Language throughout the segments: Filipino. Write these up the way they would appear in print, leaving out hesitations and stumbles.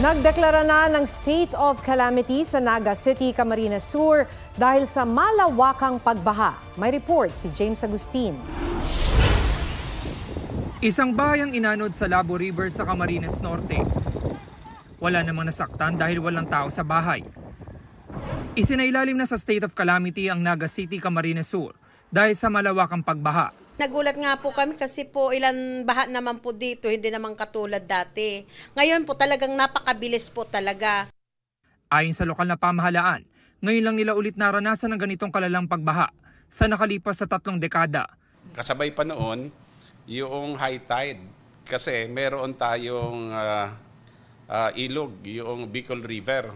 Nagdeklara na ng state of calamity sa Naga City, Camarines Sur dahil sa malawakang pagbaha. May report si James Agustin. Isang bahayang inanod sa Labo River sa Camarines Norte. Wala namang nasaktan dahil walang tao sa bahay. Isinailalim na sa state of calamity ang Naga City, Camarines Sur dahil sa malawakang pagbaha. Nagulat nga po kami kasi po ilan baha naman po dito, hindi naman katulad dati. Ngayon po talagang napakabilis po talaga. Ayon sa lokal na pamahalaan, ngayon lang nila ulit naranasan ng ganitong kalalang pagbaha sa nakalipas sa 3 dekada. Kasabay pa noon yung high tide kasi meron tayong ilog, yung Bicol River.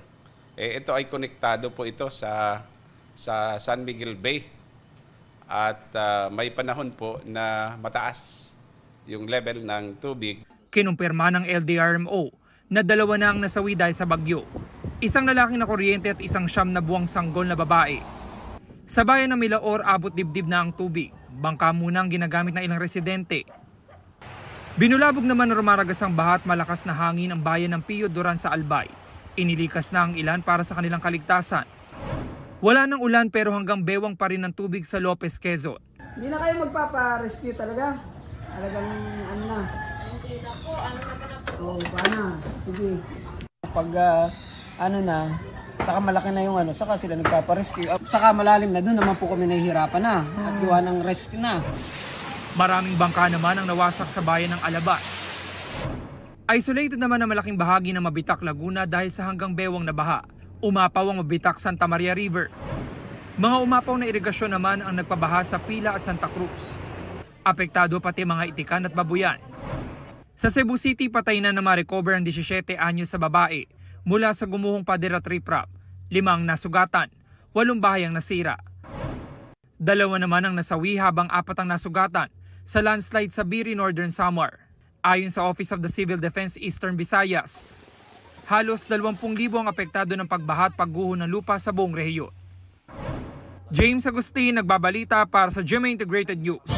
Ito ay konektado po ito sa San Miguel Bay. At may panahon po na mataas yung level ng tubig. Kinumpirma ng LDRMO na 2 na ang nasawi dahil sa bagyo. Isang lalaking na kuryente at isang 9 na buwang sanggol na babae. Sa bayan ng Milaor, abot dibdib na ang tubig. Bangka muna ang ginagamit ng ilang residente. Binulabog naman na rumaragas ang baha at malakas na hangin ang bayan ng Pio Duran sa Albay. Inilikas na ang ilan para sa kanilang kaligtasan. Wala nang ulan pero hanggang bewang pa rin ng tubig sa Lopez, Quezon. Hindi na kayo magpapa-rescue talaga? Talagang ano na? Hindi na po, ano na po. Oo, paano? Sige. Pag ano na, saka malaki na yung ano, saka sila nagpapa-rescue. Saka malalim na, doon naman po kami nahihirapan na. At gawa ng rescue na. Maraming bangka naman ang nawasak sa bayan ng Alabat. Isolated naman ang malaking bahagi ng Mabitak, Laguna dahil sa hanggang bewang na baha. Umapaw ang Mabitak Santa Maria River. Mga umapaw na irigasyon naman ang nagpabaha sa Pila at Santa Cruz. Apektado pati mga Itikan at Babuyan. Sa Cebu City, patay na ma-recover ang 17 anyos sa babae mula sa gumuhong pader at riprap. 5 nasugatan, 8 bahay ang nasira. 2 naman ang nasawi habang 4 ang nasugatan sa landslide sa Biri, Northern Samar. Ayon sa Office of the Civil Defense Eastern Visayas, halos 20,000 ang apektado ng pagbaha at pagguho ng lupa sa buong rehiyon. James Agustin, nagbabalita para sa GMA Integrated News.